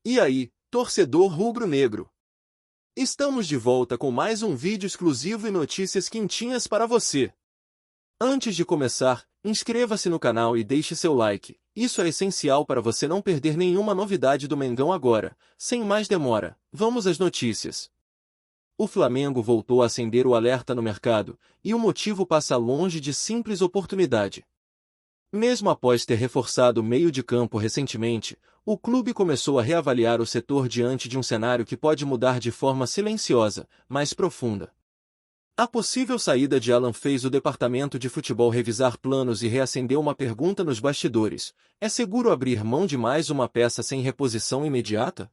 E aí, torcedor rubro-negro? Estamos de volta com mais um vídeo exclusivo e notícias quentinhas para você. Antes de começar, inscreva-se no canal e deixe seu like. Isso é essencial para você não perder nenhuma novidade do Mengão agora. Sem mais demora, vamos às notícias. O Flamengo voltou a acender o alerta no mercado, e o motivo passa longe de simples oportunidade. Mesmo após ter reforçado o meio de campo recentemente, o clube começou a reavaliar o setor diante de um cenário que pode mudar de forma silenciosa, mas profunda. A possível saída de Alan fez o departamento de futebol revisar planos e reacendeu uma pergunta nos bastidores: é seguro abrir mão de mais uma peça sem reposição imediata?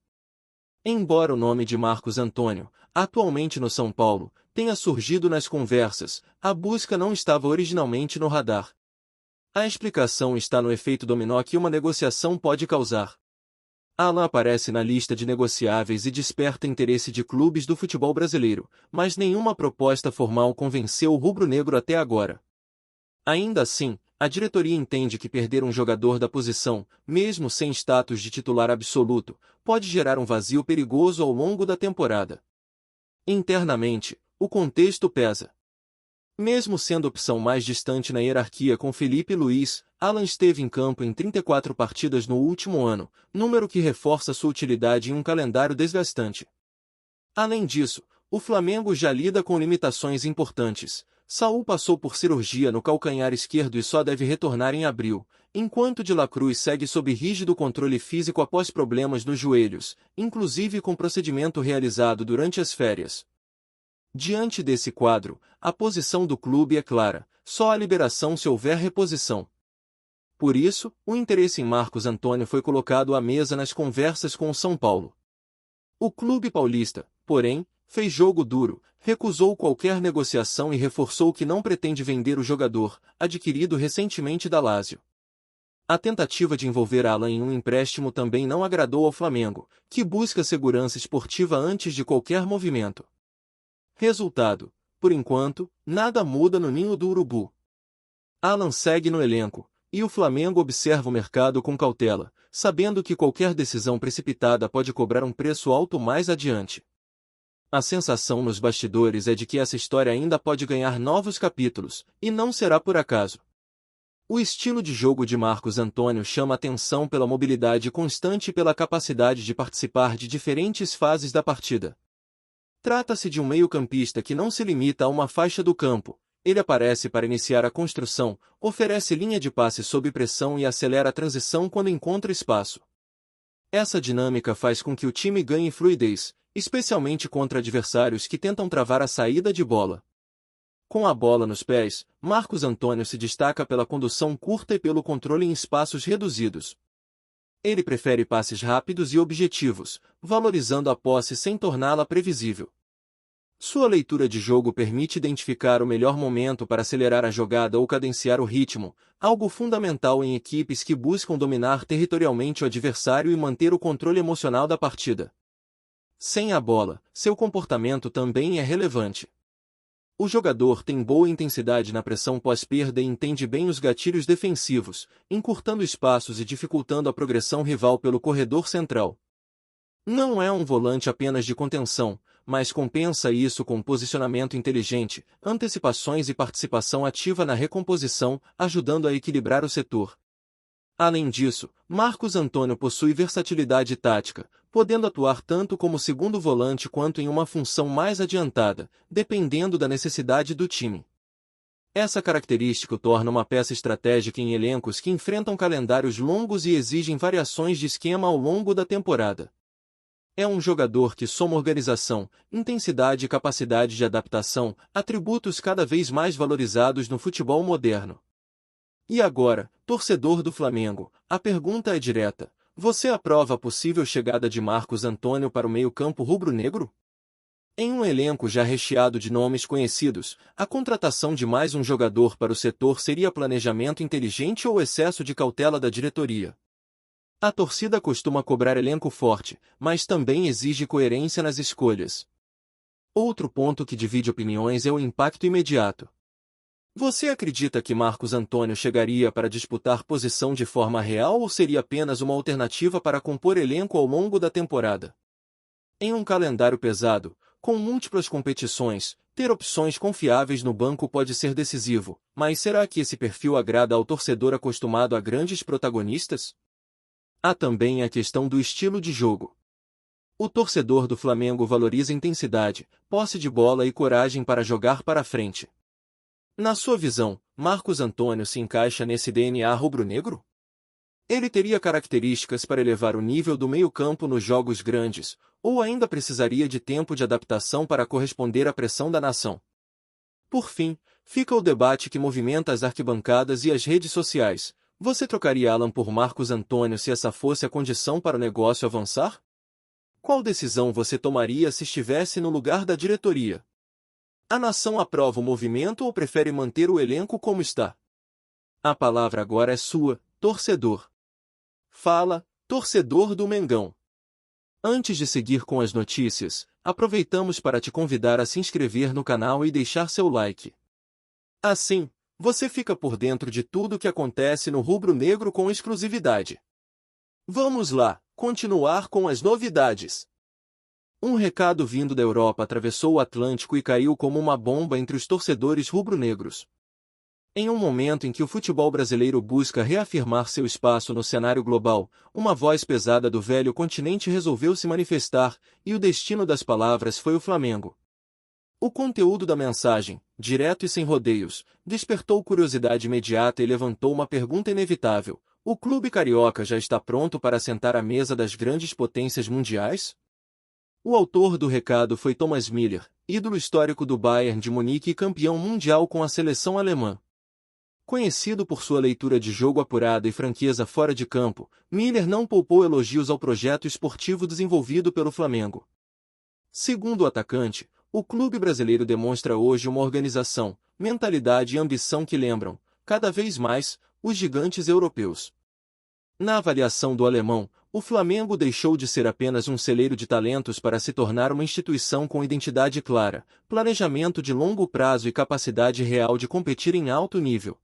Embora o nome de Marcos Antônio, atualmente no São Paulo, tenha surgido nas conversas, a busca não estava originalmente no radar. A explicação está no efeito dominó que uma negociação pode causar. Alan aparece na lista de negociáveis e desperta interesse de clubes do futebol brasileiro, mas nenhuma proposta formal convenceu o rubro-negro até agora. Ainda assim, a diretoria entende que perder um jogador da posição, mesmo sem status de titular absoluto, pode gerar um vazio perigoso ao longo da temporada. Internamente, o contexto pesa. Mesmo sendo opção mais distante na hierarquia com Felipe Luiz, Alan esteve em campo em 34 partidas no último ano, número que reforça sua utilidade em um calendário desgastante. Além disso, o Flamengo já lida com limitações importantes. Saúl passou por cirurgia no calcanhar esquerdo e só deve retornar em abril, enquanto De La Cruz segue sob rígido controle físico após problemas nos joelhos, inclusive com procedimento realizado durante as férias. Diante desse quadro, a posição do clube é clara: só a liberação se houver reposição. Por isso, o interesse em Marcos Antônio foi colocado à mesa nas conversas com o São Paulo. O clube paulista, porém, fez jogo duro, recusou qualquer negociação e reforçou que não pretende vender o jogador, adquirido recentemente da Lazio. A tentativa de envolver Alan em um empréstimo também não agradou ao Flamengo, que busca segurança esportiva antes de qualquer movimento. Resultado: por enquanto, nada muda no ninho do urubu. Alan segue no elenco, e o Flamengo observa o mercado com cautela, sabendo que qualquer decisão precipitada pode cobrar um preço alto mais adiante. A sensação nos bastidores é de que essa história ainda pode ganhar novos capítulos, e não será por acaso. O estilo de jogo de Marcos Antônio chama atenção pela mobilidade constante e pela capacidade de participar de diferentes fases da partida. Trata-se de um meio-campista que não se limita a uma faixa do campo. Ele aparece para iniciar a construção, oferece linha de passe sob pressão e acelera a transição quando encontra espaço. Essa dinâmica faz com que o time ganhe fluidez, especialmente contra adversários que tentam travar a saída de bola. Com a bola nos pés, Marcos Antônio se destaca pela condução curta e pelo controle em espaços reduzidos. Ele prefere passes rápidos e objetivos, valorizando a posse sem torná-la previsível. Sua leitura de jogo permite identificar o melhor momento para acelerar a jogada ou cadenciar o ritmo, algo fundamental em equipes que buscam dominar territorialmente o adversário e manter o controle emocional da partida. Sem a bola, seu comportamento também é relevante. O jogador tem boa intensidade na pressão pós-perda e entende bem os gatilhos defensivos, encurtando espaços e dificultando a progressão rival pelo corredor central. Não é um volante apenas de contenção, mas compensa isso com posicionamento inteligente, antecipações e participação ativa na recomposição, ajudando a equilibrar o setor. Além disso, Marcos Antônio possui versatilidade tática, podendo atuar tanto como segundo volante quanto em uma função mais adiantada, dependendo da necessidade do time. Essa característica o torna uma peça estratégica em elencos que enfrentam calendários longos e exigem variações de esquema ao longo da temporada. É um jogador que soma organização, intensidade e capacidade de adaptação, atributos cada vez mais valorizados no futebol moderno. E agora, torcedor do Flamengo, a pergunta é direta: você aprova a possível chegada de Marcos Antônio para o meio-campo rubro-negro? Em um elenco já recheado de nomes conhecidos, a contratação de mais um jogador para o setor seria planejamento inteligente ou excesso de cautela da diretoria? A torcida costuma cobrar elenco forte, mas também exige coerência nas escolhas. Outro ponto que divide opiniões é o impacto imediato. Você acredita que Marcos Antônio chegaria para disputar posição de forma real ou seria apenas uma alternativa para compor elenco ao longo da temporada? Em um calendário pesado, com múltiplas competições, ter opções confiáveis no banco pode ser decisivo, mas será que esse perfil agrada ao torcedor acostumado a grandes protagonistas? Há também a questão do estilo de jogo. O torcedor do Flamengo valoriza intensidade, posse de bola e coragem para jogar para frente. Na sua visão, Marcos Antônio se encaixa nesse DNA rubro-negro? Ele teria características para elevar o nível do meio-campo nos jogos grandes, ou ainda precisaria de tempo de adaptação para corresponder à pressão da nação? Por fim, fica o debate que movimenta as arquibancadas e as redes sociais. Você trocaria Alan por Marcos Antônio se essa fosse a condição para o negócio avançar? Qual decisão você tomaria se estivesse no lugar da diretoria? A nação aprova o movimento ou prefere manter o elenco como está? A palavra agora é sua, torcedor. Fala, torcedor do Mengão. Antes de seguir com as notícias, aproveitamos para te convidar a se inscrever no canal e deixar seu like. Assim, você fica por dentro de tudo o que acontece no rubro-negro com exclusividade. Vamos lá, continuar com as novidades. Um recado vindo da Europa atravessou o Atlântico e caiu como uma bomba entre os torcedores rubro-negros. Em um momento em que o futebol brasileiro busca reafirmar seu espaço no cenário global, uma voz pesada do velho continente resolveu se manifestar, e o destino das palavras foi o Flamengo. O conteúdo da mensagem, direto e sem rodeios, despertou curiosidade imediata e levantou uma pergunta inevitável: o clube carioca já está pronto para sentar à mesa das grandes potências mundiais? O autor do recado foi Thomas Müller, ídolo histórico do Bayern de Munique e campeão mundial com a seleção alemã. Conhecido por sua leitura de jogo apurada e franqueza fora de campo, Müller não poupou elogios ao projeto esportivo desenvolvido pelo Flamengo. Segundo o atacante, o clube brasileiro demonstra hoje uma organização, mentalidade e ambição que lembram, cada vez mais, os gigantes europeus. Na avaliação do alemão, o Flamengo deixou de ser apenas um celeiro de talentos para se tornar uma instituição com identidade clara, planejamento de longo prazo e capacidade real de competir em alto nível.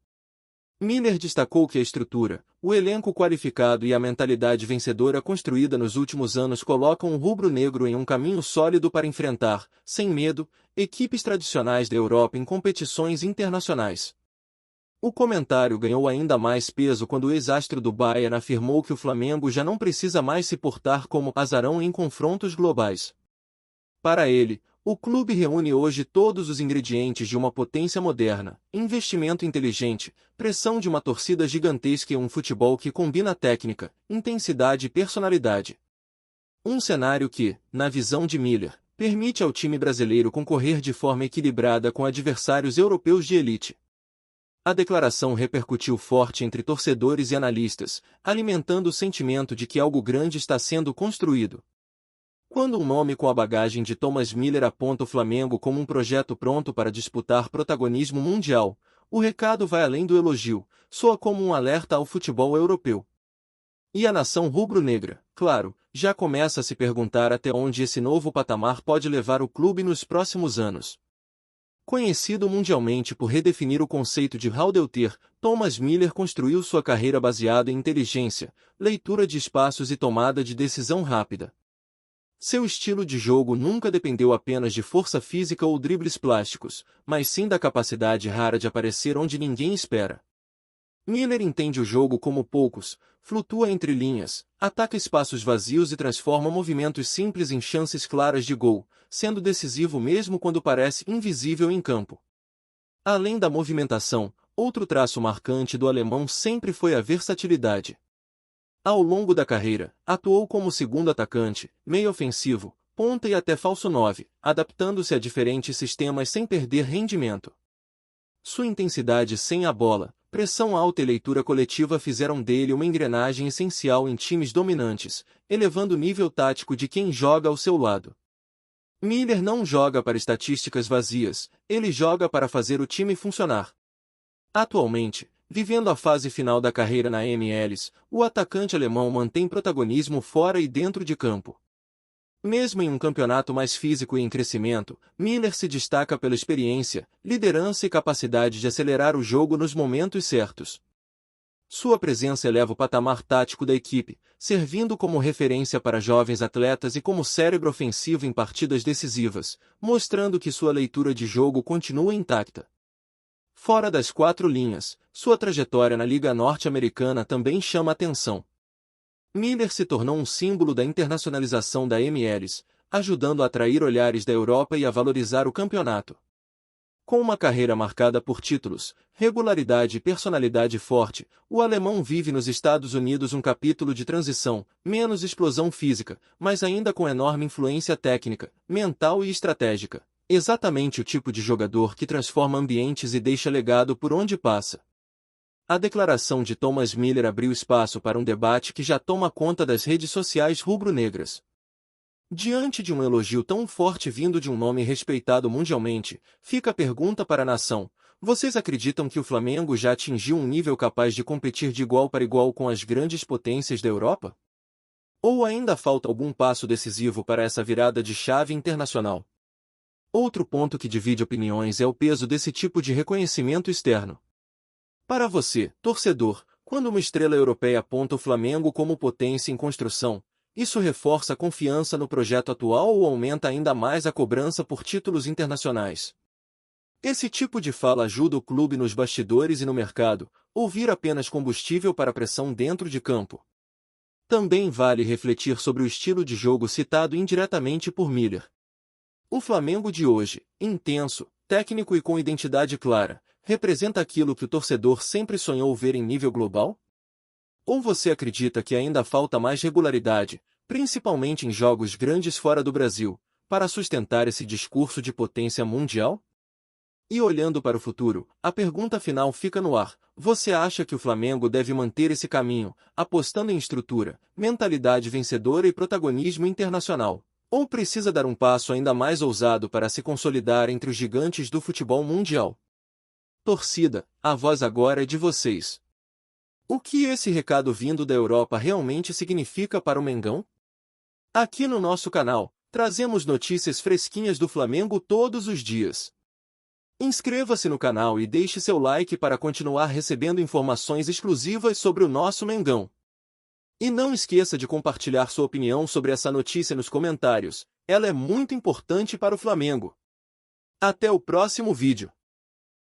Müller destacou que a estrutura, o elenco qualificado e a mentalidade vencedora construída nos últimos anos colocam o rubro-negro em um caminho sólido para enfrentar, sem medo, equipes tradicionais da Europa em competições internacionais. O comentário ganhou ainda mais peso quando o ex-astro do Bayern afirmou que o Flamengo já não precisa mais se portar como azarão em confrontos globais. Para ele, o clube reúne hoje todos os ingredientes de uma potência moderna: investimento inteligente, pressão de uma torcida gigantesca e um futebol que combina técnica, intensidade e personalidade. Um cenário que, na visão de Müller, permite ao time brasileiro concorrer de forma equilibrada com adversários europeus de elite. A declaração repercutiu forte entre torcedores e analistas, alimentando o sentimento de que algo grande está sendo construído. Quando um nome com a bagagem de Thomas Müller aponta o Flamengo como um projeto pronto para disputar protagonismo mundial, o recado vai além do elogio, soa como um alerta ao futebol europeu. E a nação rubro-negra, claro, já começa a se perguntar até onde esse novo patamar pode levar o clube nos próximos anos. Conhecido mundialmente por redefinir o conceito de Raudeuter, Thomas Müller construiu sua carreira baseado em inteligência, leitura de espaços e tomada de decisão rápida. Seu estilo de jogo nunca dependeu apenas de força física ou dribles plásticos, mas sim da capacidade rara de aparecer onde ninguém espera. Müller entende o jogo como poucos, flutua entre linhas, ataca espaços vazios e transforma movimentos simples em chances claras de gol, sendo decisivo mesmo quando parece invisível em campo. Além da movimentação, outro traço marcante do alemão sempre foi a versatilidade. Ao longo da carreira, atuou como segundo atacante, meio ofensivo, ponta e até falso 9, adaptando-se a diferentes sistemas sem perder rendimento. Sua intensidade sem a bola, pressão alta e leitura coletiva fizeram dele uma engrenagem essencial em times dominantes, elevando o nível tático de quem joga ao seu lado. Müller não joga para estatísticas vazias, ele joga para fazer o time funcionar. Atualmente, vivendo a fase final da carreira na MLS, o atacante alemão mantém protagonismo fora e dentro de campo. Mesmo em um campeonato mais físico e em crescimento, Miller se destaca pela experiência, liderança e capacidade de acelerar o jogo nos momentos certos. Sua presença eleva o patamar tático da equipe, servindo como referência para jovens atletas e como cérebro ofensivo em partidas decisivas, mostrando que sua leitura de jogo continua intacta. Fora das quatro linhas, sua trajetória na Liga Norte-Americana também chama atenção. Miller se tornou um símbolo da internacionalização da MLS, ajudando a atrair olhares da Europa e a valorizar o campeonato. Com uma carreira marcada por títulos, regularidade e personalidade forte, o alemão vive nos Estados Unidos um capítulo de transição, menos explosão física, mas ainda com enorme influência técnica, mental e estratégica. Exatamente o tipo de jogador que transforma ambientes e deixa legado por onde passa. A declaração de Thomas Miller abriu espaço para um debate que já toma conta das redes sociais rubro-negras. Diante de um elogio tão forte vindo de um nome respeitado mundialmente, fica a pergunta para a nação: vocês acreditam que o Flamengo já atingiu um nível capaz de competir de igual para igual com as grandes potências da Europa? Ou ainda falta algum passo decisivo para essa virada de chave internacional? Outro ponto que divide opiniões é o peso desse tipo de reconhecimento externo. Para você, torcedor, quando uma estrela europeia aponta o Flamengo como potência em construção, isso reforça a confiança no projeto atual ou aumenta ainda mais a cobrança por títulos internacionais? Esse tipo de fala ajuda o clube nos bastidores e no mercado, ou vira apenas combustível para a pressão dentro de campo? Também vale refletir sobre o estilo de jogo citado indiretamente por Miller. O Flamengo de hoje, intenso, técnico e com identidade clara, representa aquilo que o torcedor sempre sonhou ver em nível global? Ou você acredita que ainda falta mais regularidade, principalmente em jogos grandes fora do Brasil, para sustentar esse discurso de potência mundial? E olhando para o futuro, a pergunta final fica no ar: você acha que o Flamengo deve manter esse caminho, apostando em estrutura, mentalidade vencedora e protagonismo internacional? Ou precisa dar um passo ainda mais ousado para se consolidar entre os gigantes do futebol mundial? Torcida, a voz agora é de vocês. O que esse recado vindo da Europa realmente significa para o Mengão? Aqui no nosso canal, trazemos notícias fresquinhas do Flamengo todos os dias. Inscreva-se no canal e deixe seu like para continuar recebendo informações exclusivas sobre o nosso Mengão. E não esqueça de compartilhar sua opinião sobre essa notícia nos comentários, ela é muito importante para o Flamengo. Até o próximo vídeo.